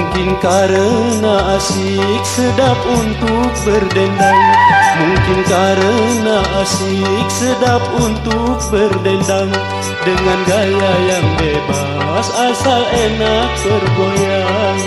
Mungkin karena asik sedap untuk berdendang. Mungkin karena asik sedap untuk berdendang. Dengan gaya yang bebas asal enak bergoyang.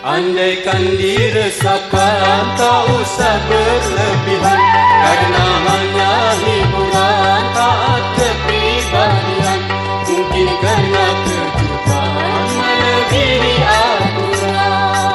Andaikan diresahkan, tak usah berlebihan, karena hanya hiburan, taat kepribadian. Mungkin karena kejutan melebihi aturan.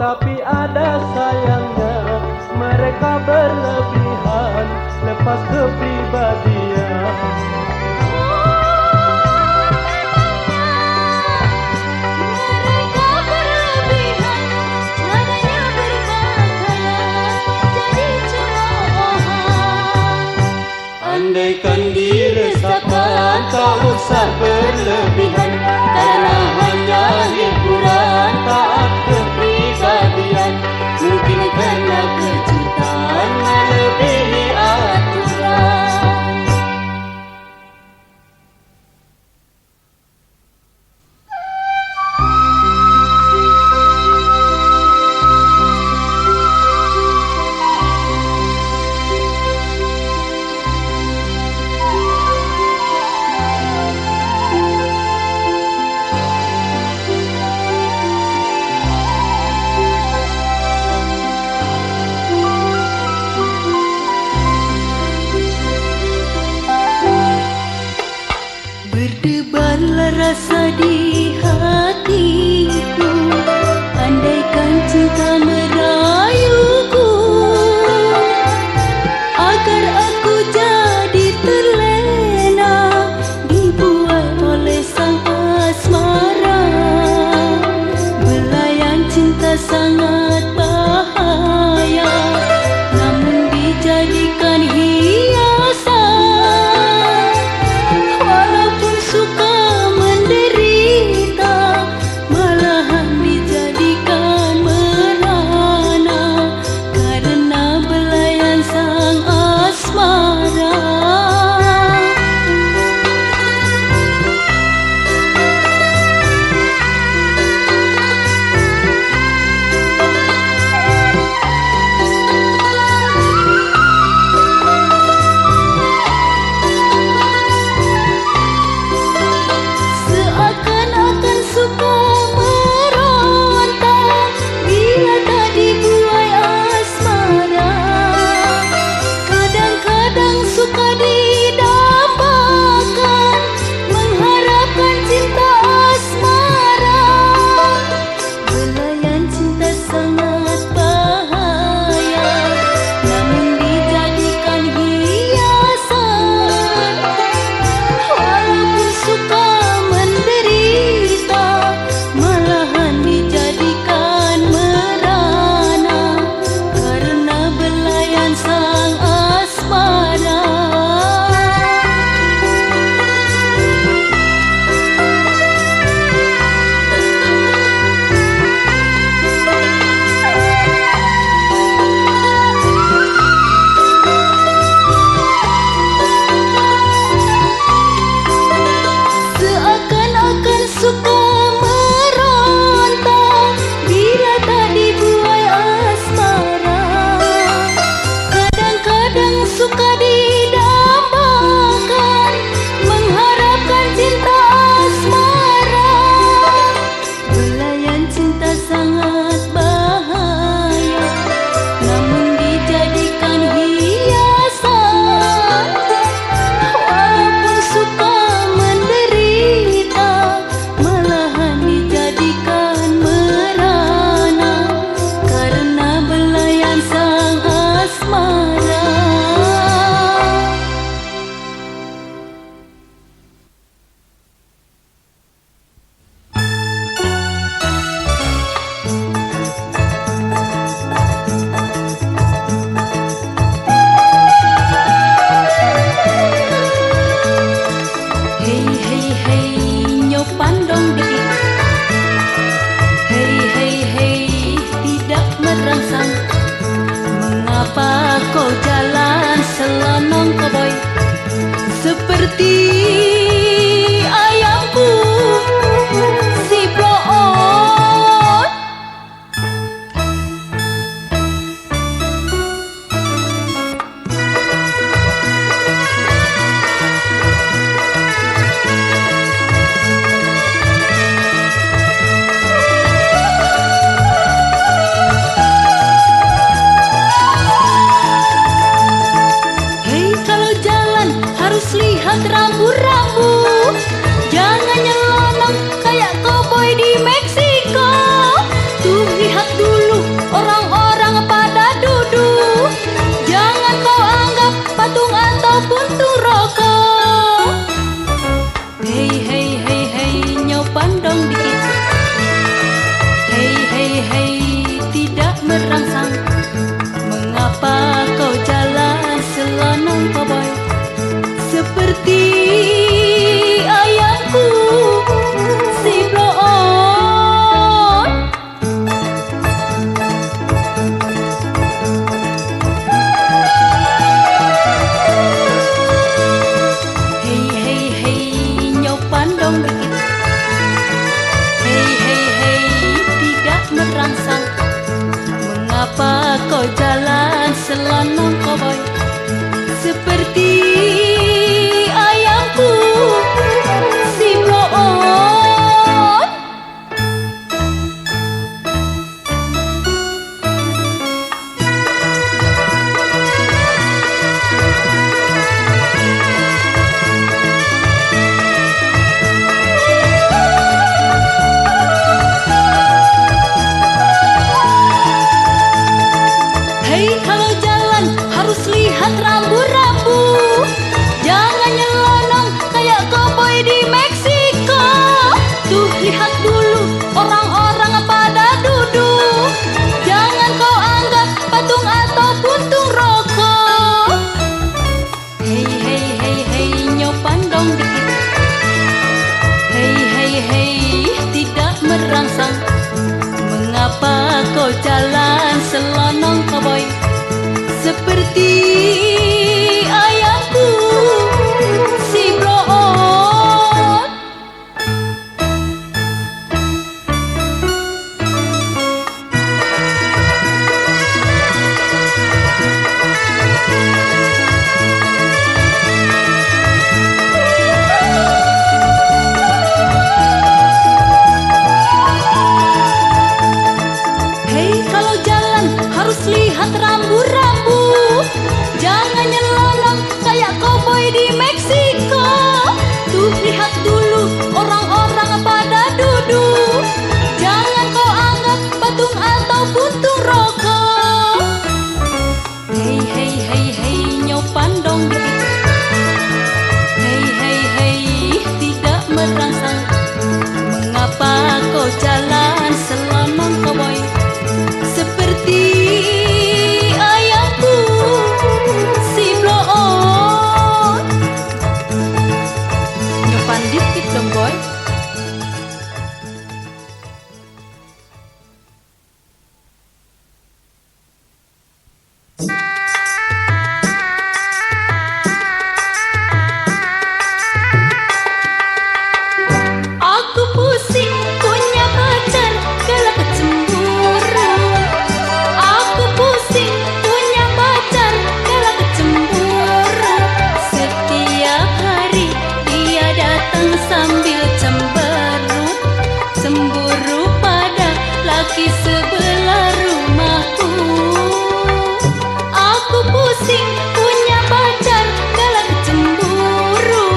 Tapi ada sayangnya, mereka berlebihan, lepas kepribadian. Mereka berlebihan, nadanya berpakaian, jadi cemoohan. Andaikan diresahkan, tak usah berlebihan, karena hanya hiburan, taat kepribadian. Mungkin karena kejutan melebihi aturan. koboi di Meksiko. Tuh lihat dulu orang-orang pada duduk. Jangan kau anggap patung ataupun tuh rokok. Hei hei hei hei, nyau pandang dikit. Hei hei hei, tidak merangsang. Mengapa kau jalan selanang koboi seperti ayamku si blow on? Hei hei hei, nyau pandang dikit. Hei hei hei, tidak merangsang. Mengapa kau jalan selanang koboi seperti ayamku si blow on? Hei, kalau jalan harus lihat rambu-rambu. Jangan nyelonong kayak koboi di Meksiko. Tuh lihat dulu orang-orang pada duduk. Jangan kau anggap patung ataupun tuh rokok. Hei hei hei hei, nyau pandang dikit. Hei hei hei, tidak merangsang. Mengapa kau jalan selanang koboi seperti ayamku si blow on? Hei, kalau jalan harus lihat rambu-rambu. Jangan nyelonong kayak koboi di Meksiko. Tuh lihat dulu orang-orang pada duduk. Jangan kau anggap patung ataupun tuh rokok. Hei hei hei hei, nyau pandang dikit. Hei hei hei, tidak merangsang. Mengapa kau jalan selanang koboi seperti ayamku si blow on? Nyopan dikit dong boy. Aku pusing punya pacar galak cemburu. Aku pusing punya pacar galak cemburu. Setiap hari dia datang sambil cemberut, cemburu pada laki sebelah rumahku. Aku pusing punya pacar galak cemburu.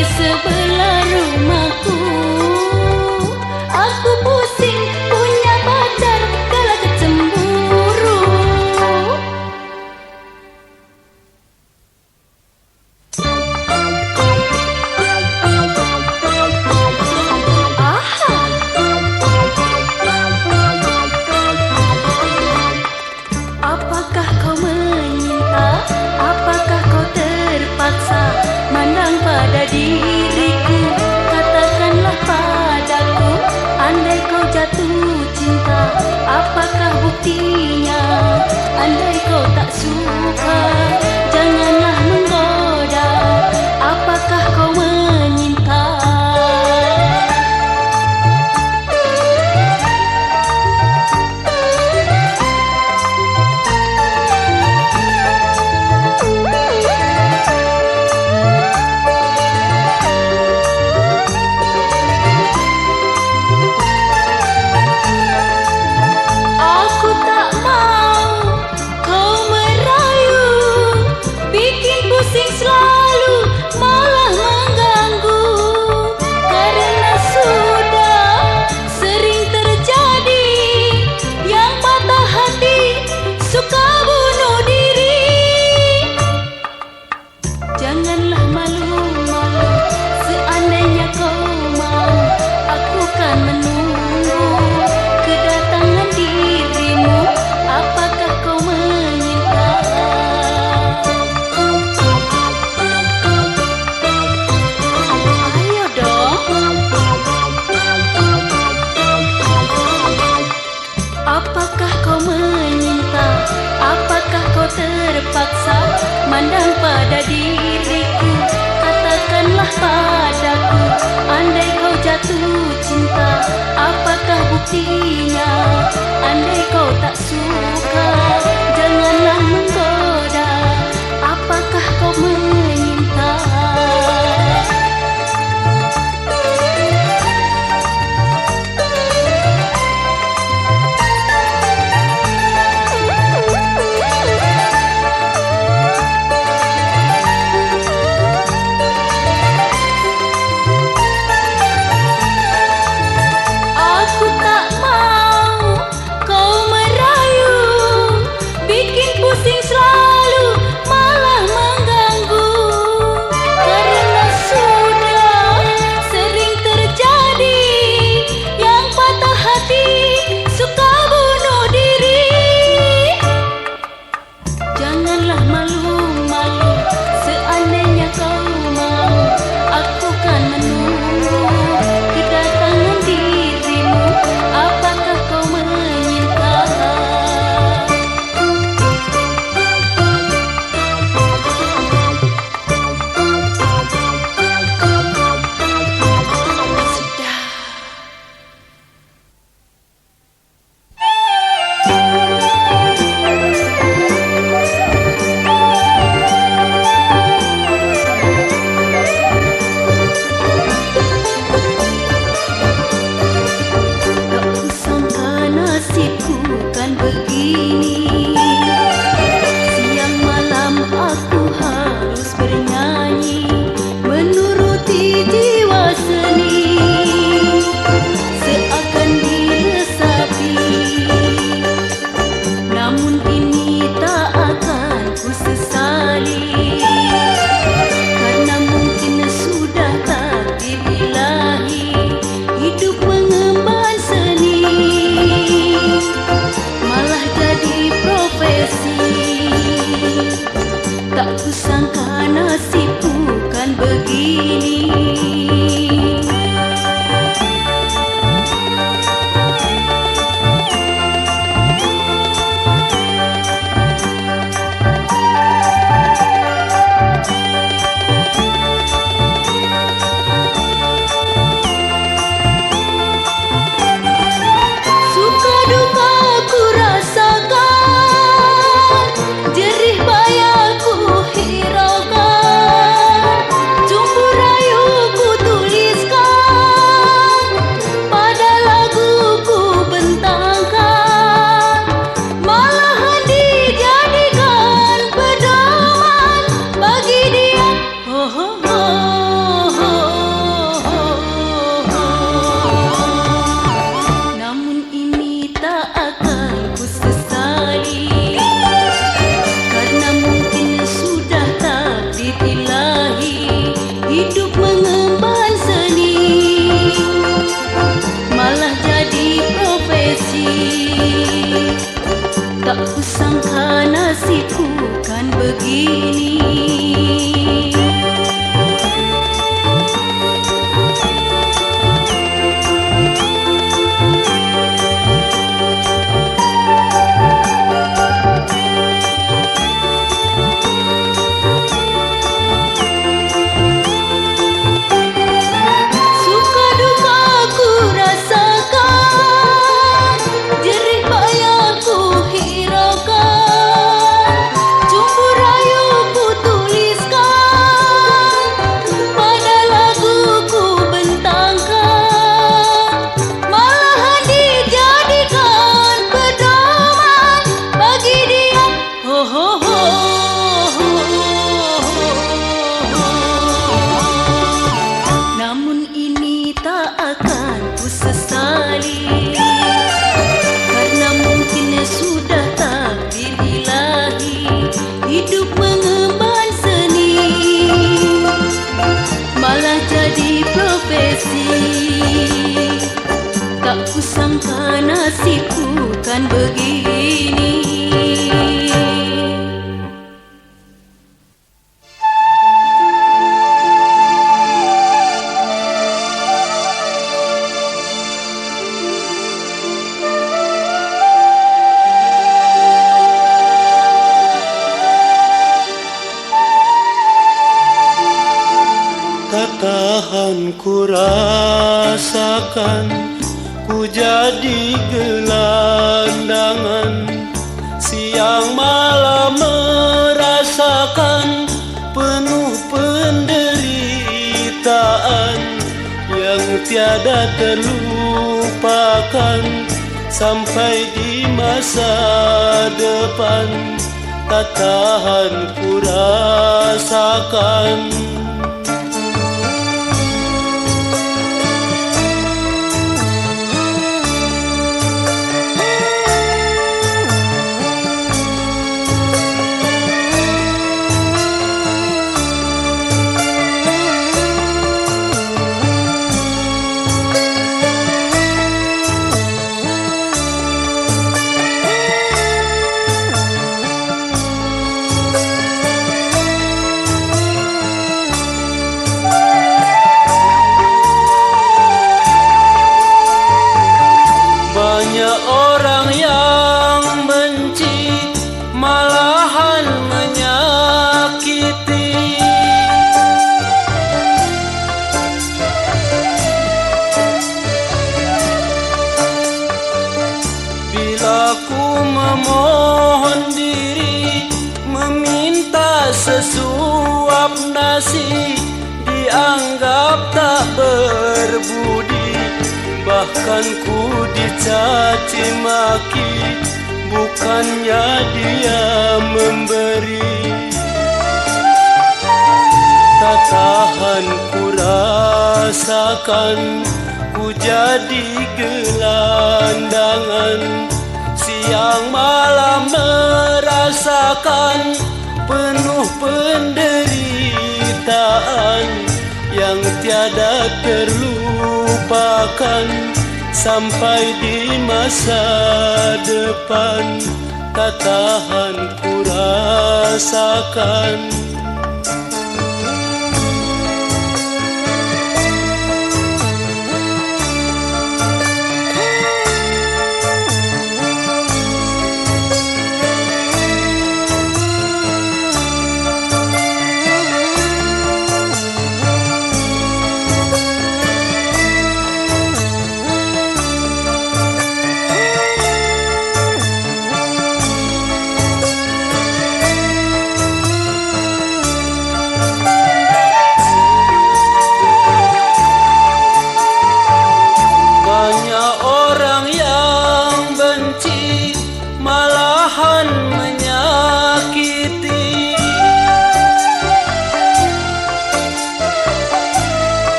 di sebelah rumahku. Aku pusing punya pacar galak cemburu. Aha. Apakah kau menyinta? Apakah kau terpaksa mandang pada diriku? Katakanlah padaku, andai kau jatuh cinta, apakah buktinya? Andai kau tak suka, janganlah menggoda. Apakah kau menyinta? Aku tak mau kau merayu, bikin pusing selalu, malah mengganggu. Karena sudah sering terjadi yang patah hati suka bunuh diri. Janganlah malu-malu, seandainya kau mau, aku kan menunggu kedatangan dirimu. Apakah kau menyinta? Ayo dong. Apakah kau menyinta? Apakah kau terpaksa mandang pada diriku? Katakanlah padaku, andai kau jatuh cinta, apakah buktinya? Andai kau tak suka, janganlah menggoda. Apakah kau menyinta? Aku tak mau ku sesali, karena mungkin sudah takdir ilahi hidup mengemban seni, malah jadi profesi. Tak kusangka nasibku kan begini. Suka duka ku rasakan, jerih payah ku hiraukan, cumbu rayu ku tuliskan, pada lagu ku bentangkan, malahan dijadikan pedoman bagi dia. Ho ho ho. Namun ini tak akan ku sesali, karena mungkin sudah takdir ilahi hidup mengemban seni, malah jadi profesi. Tak kusangka nasibku kan begini. Tak tahan ku rasakan, ku jadi gelandangan, siang malam merasakan penuh penderitaan yang tiada terlupakan sampai di masa depan. Tak tahan ku rasakan. Banyak orang yang benci, malahan menyakiti. Bila ku memohon diri, meminta sesuap nasi, dianggap tak berbudi. Bahkan ku dicaci maki, bukannya dia memberi. Tak tahan ku rasakan, ku jadi gelandangan, siang malam merasakan penuh penderitaan yang tiada terlupakan sampai di masa depan. Tak tahan ku rasakan.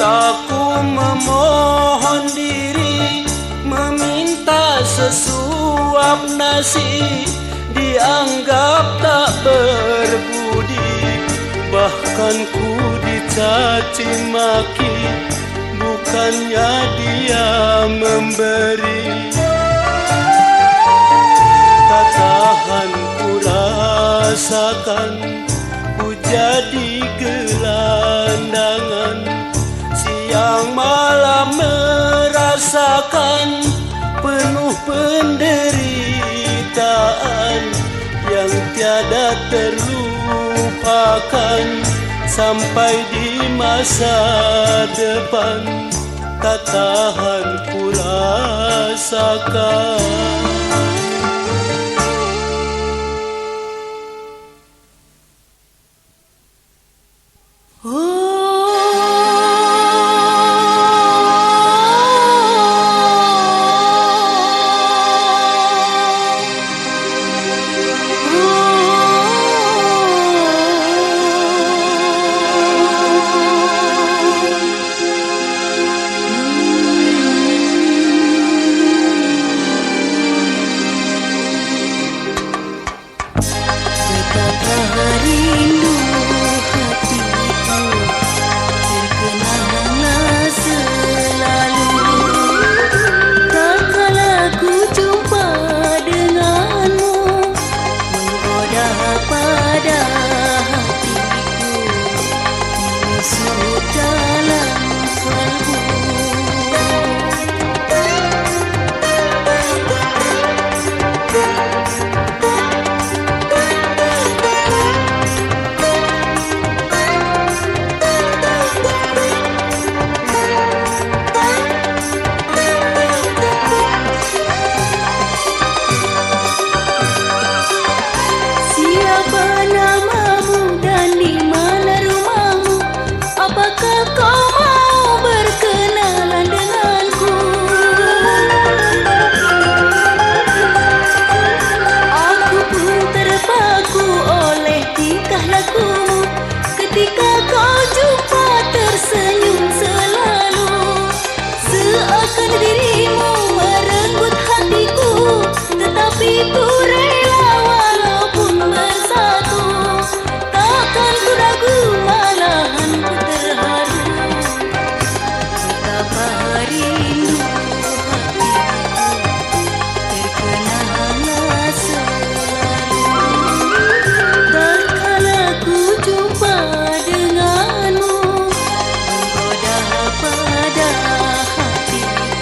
Aku memohon sesuap nasi dianggap tak berbudi, bahkan ku dicaci maki, bukannya dia memberi. Tak tahan ku rasakan, ku jadi gelandangan, siang malam merasakan penuh penderitaan yang tiada terlupakan sampai di masa depan. Tak tahan ku rasakan. Betapa rindu hatiku terkenanglah selalu. Tak kala ku jumpa denganmu, menggoda pada hatiku, menusuk dalam kalbu. Ketika kau jumpa tersenyum selalu, seakan dirimu merenggut hatiku, tetapi ku rela walaupun bersatu. Takkan ku ragu, malahan ku terharu. Betapa rindu hatiku terkenanglah selalu. Tak kala ku jumpa denganmu, menggoda pada hatiku,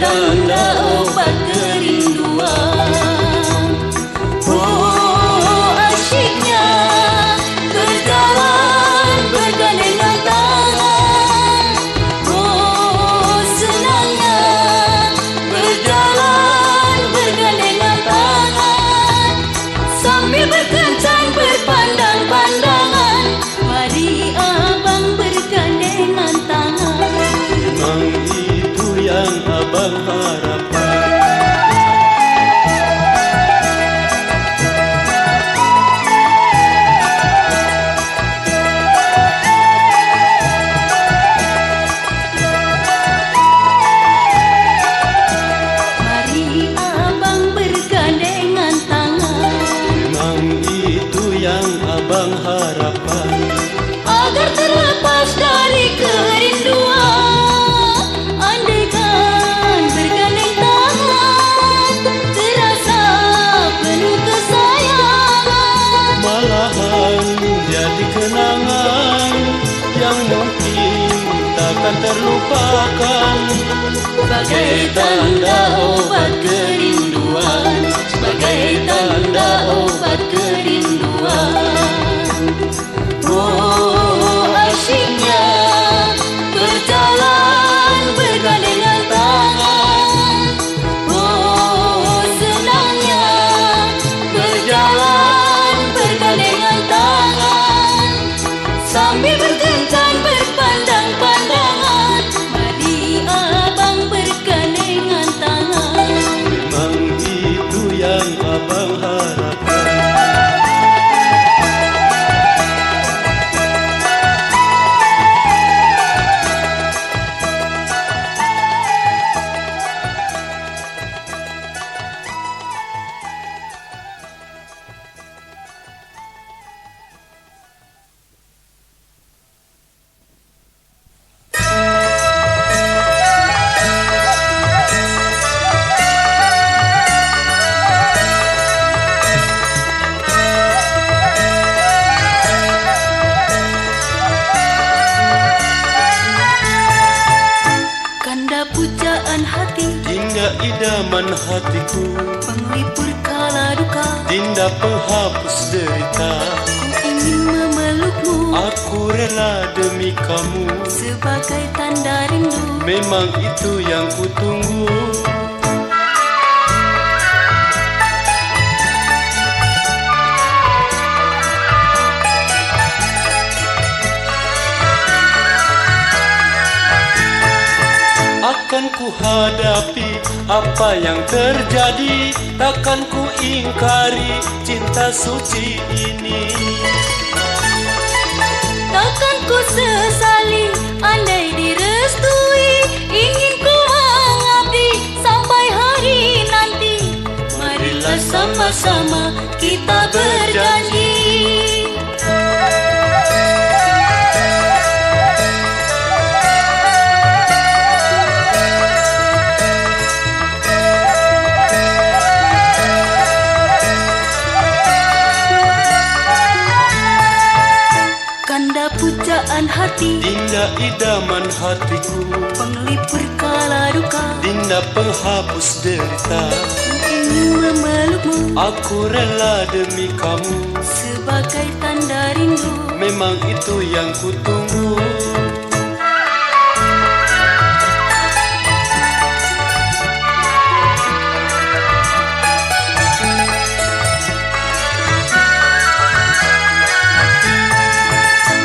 tanda obat kerinduan. Oh, asyiknya berjalan bergandengan tangan. Oh, senangnya berjalan bergandengan tangan. Sambil berkencan berpandang-pandangan, mari abang bergandengan tangan. Memang itu yang abang harapkan. Mari abang bergandengan tangan, Memang itu yang abang harapkan. agar terlepas dari kerinduan. Andaikan bergandeng tangan, terasa penuh kesayangan. Malahan jadi kenangan yang mungkin takkan terlupakan. Sebagai tanda obat kerinduan, sebagai tanda obat kerinduan. Oh, asyiknya berjalan bergandengan tangan. Oh, senangnya berjalan bergandengan tangan. Sambil berkencan berpandang-pandangan, mari abang bergandengan tangan. Memang itu yang abang harapkan. Kanda pujaan hati, Dinda idaman hatiku, penglipur kala duka. Dinda penghapus derita. Ku ingin memelukmu Aku rela demi kamu. sebagai tanda rindu. Memang itu yang kutunggu. Akan ku hadapi apa yang terjadi, takkan ku ingkari cinta suci ini. Takkan ku sesali andai direstui. Ingin ku mengabdi sampai hari nanti. Marilah sama-sama kita berjanji. Kanda pujaan hati, Dinda idaman hatiku, penglipur kala duka. Dinda penghapus derita. Ku ingin memelukmu Aku rela demi kamu. sebagai tanda rindu. Memang itu yang kutunggu.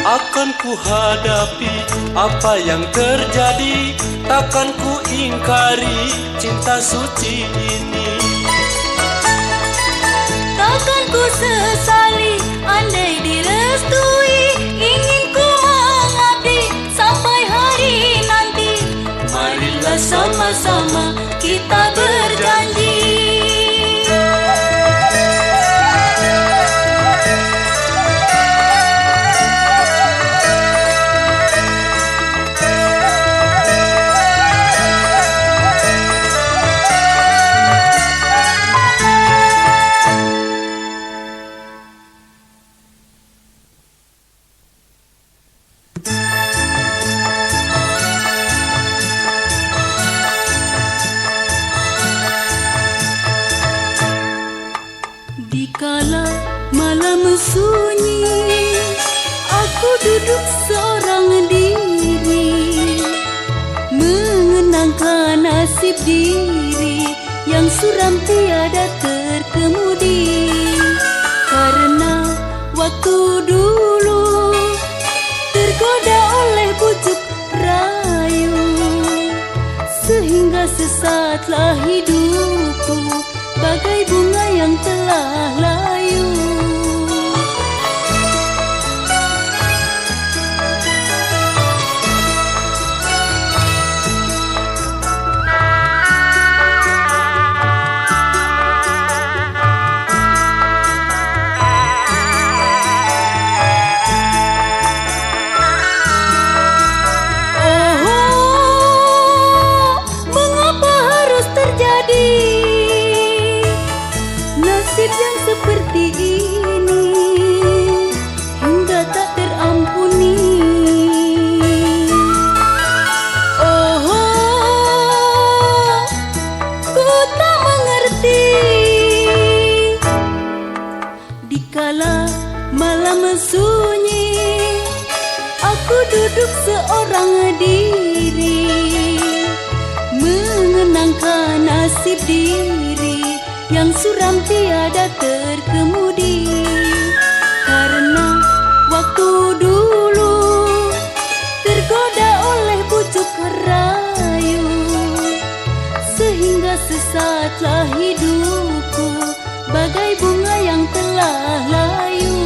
Akan ku hadapi apa yang terjadi, takkan ku ingkari cinta suci ini. Takkan ku sesali andai direstui. Ingin ku mengabdi sampai hari nanti. Marilah sama-sama kita berjanji. duduk seorang diri, mengenangkan nasib diri yang suram tiada terkemudi. Karena waktu dulu tergoda oleh bujuk rayu, sehingga sesatlah hidupku bagai bunga yang telah layu. Nasib yang seperti ini hingga tak terampuni. Oh, ku tak mengerti. Dikala malam sunyi, aku duduk seorang diri, mengenangkan nasib diri yang suram tiada terkemudi. Karena waktu dulu tergoda oleh bujuk rayu, sehingga sesatlah hidupku bagai bunga yang telah layu.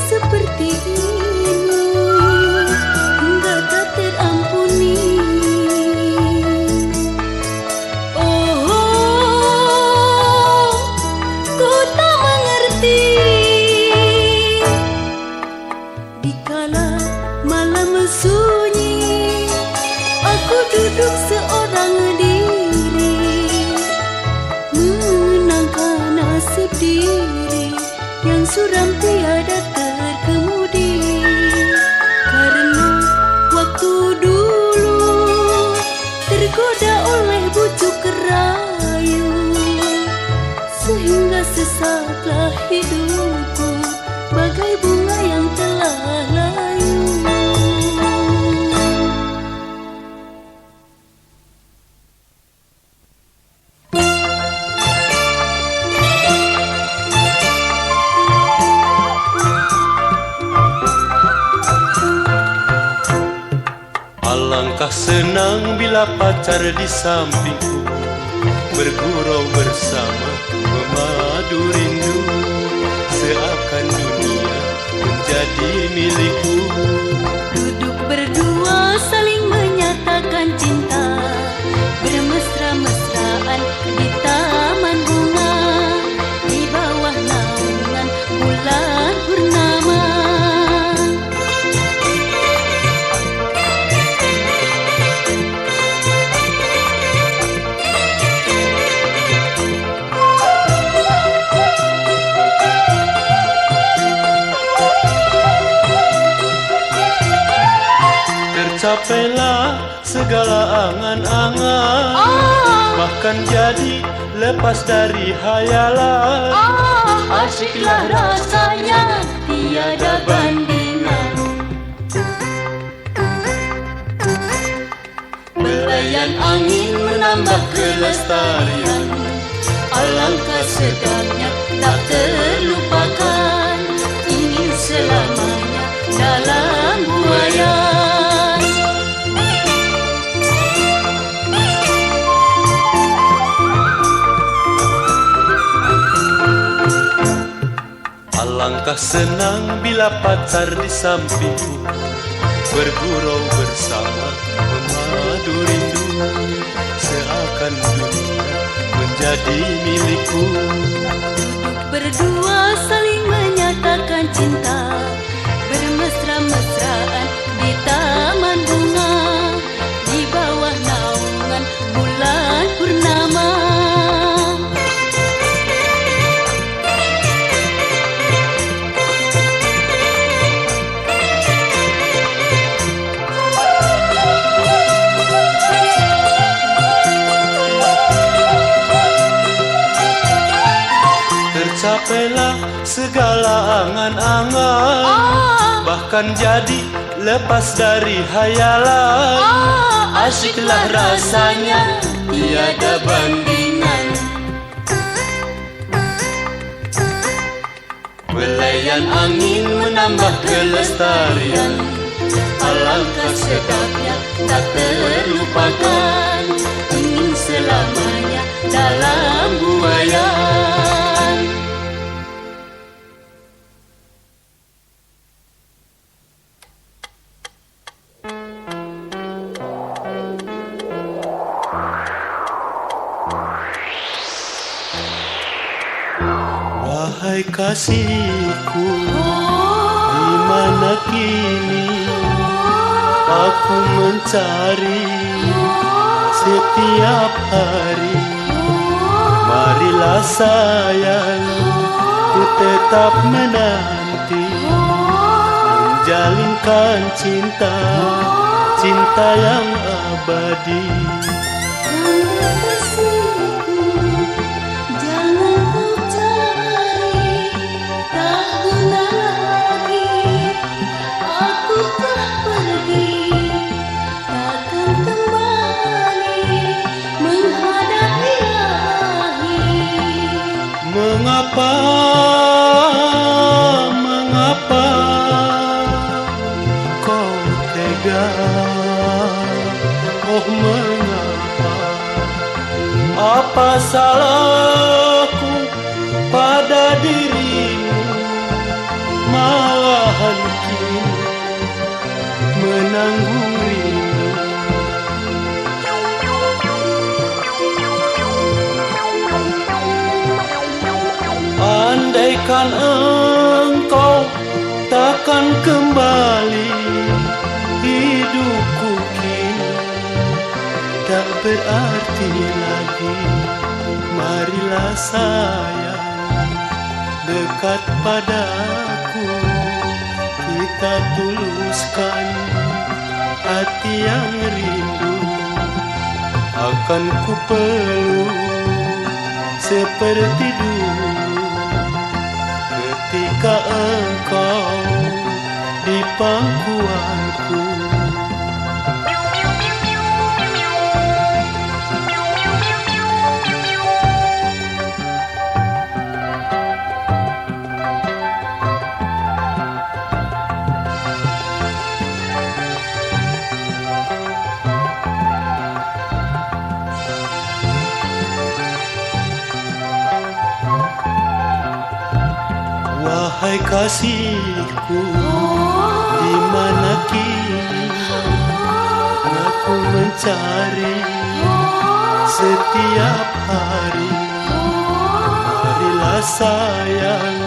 Seperti ini hingga tak terampuni. Oh, ku tak mengerti. Dikala malam sunyi, aku duduk seorang diri, mengenangkan nasib diri yang suram tiada terkemudi. Karena waktu dulu tergoda oleh bujuk rayu, sehingga sesatlah hidupku bagai bunga yang telah layu. Alangkah senang bila pacar di sampingku, bergurau bersama memadu rindu, seakan dunia menjadi milikku. Duduk berdua saling menyatakan cinta, bermesra-mesraan di taman bunga, di bawah naungan bulan purnama. Tercapailah segala angan-angan, bahkan jadi lepas dari hayalan. Asyiklah rasanya tiada bandingan. Belayan angin menambah kelestarian, alangkah sedapnya tak terlupakan, ingin selamanya dalam buayan. Alangkah senang bila pacar di sampingku, bergurau bersama memadu rindu, seakan dunia menjadi milikku. Duduk berdua saling menyatakan cinta, bermesra-mesraan di taman Capailah segala angan-angan, bahkan jadi lepas dari hayalan. Asyiklah rasanya, tiada bandingan. Belayan angin menambah kelestarian, Alangkah sedapnya tak terlupakan, ingin selamanya dalam buayan. Wahai kasihku, di mana kini aku mencari setiap hari. Marilah sayang, ku tetap menanti, menjalinkan cinta, cinta yang abadi. Mengapa, mengapa kau tega? Oh mengapa? Apa salahku pada dirimu? Malahan kini menanggung rindu. Andaikan engkau takkan kembali, hidupku kini tak berarti lagi. Marilah sayang, dekat padaku, kita tuluskan hati yang rindu. Akan ku peluk seperti dulu ketika engkau di pangkuanku. Wahai kasihku, di mana kini aku mencari setiap hari. Marilah sayang,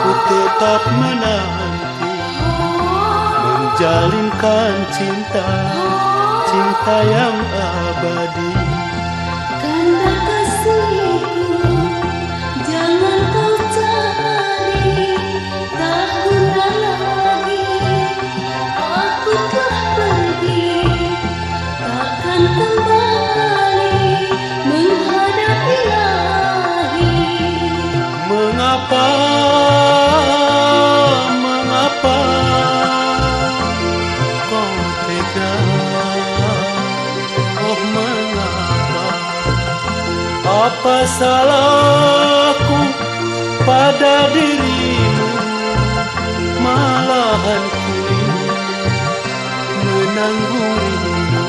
ku tetap menanti, menjalinkan cinta, cinta yang abadi. Kanda kasihku, jangan kau cari, tak guna lagi. Aku telah pergi, takkan kembali menghadap Ilahi. Mengapa, mengapa kau tega? Oh mengapa? Apa salahku pada dirimu? Malahan kini menanggung rindu.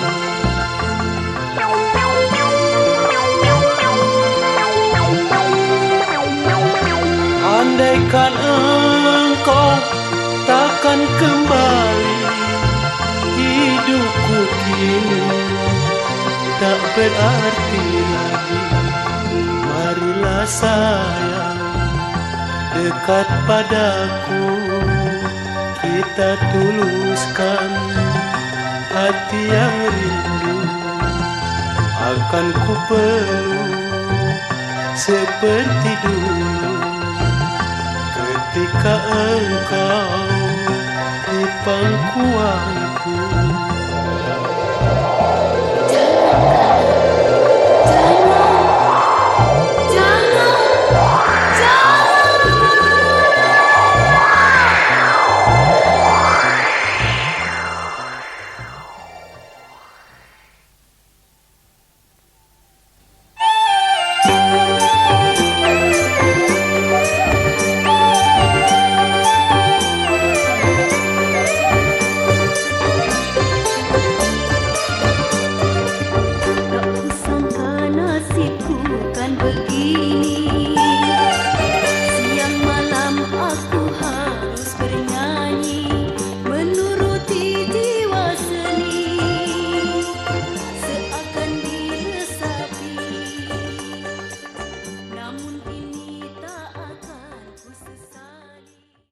Andaikan engkau takkan kembali, hidupku kini tak berarti lagi. Marilah sayang, dekat padaku, kita tuluskan hati yang rindu. Akan ku peluk seperti dulu ketika engkau di pangkuan.